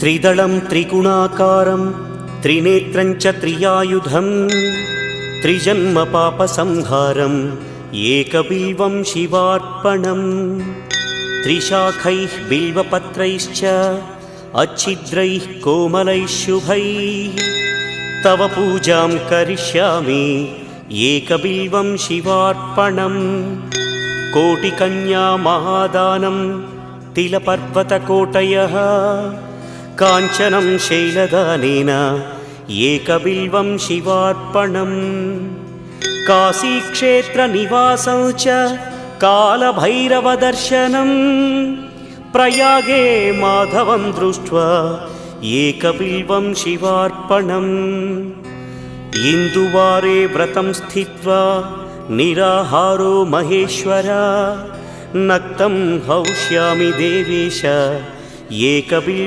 त्रिदलं त्रिगुणाकारं त्रिनेत्रं च त्रियायुधं त्रिजन्म पापसंहारम् एकबिल्वं शिवार्पणम् त्रिशाखैः बिल्वपत्रैश्च अच्छिद्रैः कोमलैः शुभैः तव पूजां करिष्यामि एकबिल्वं शिवार्पणम् कोटिकन्या महादानं तिलपर्वतकोटयः काञ्चनं शैलदानेन एकबिल्वं शिवार्पणम् काशीक्षेत्रनिवासं च कालभैरवदर्शनं प्रयागे माधवं दृष्ट्वा एकबिल्वं शिवार्पणम् इन्दुवारे व्रतं स्थित्वा निराहारो महेश्वर नक्तं हौष्यामि देवेश एकबिल्वं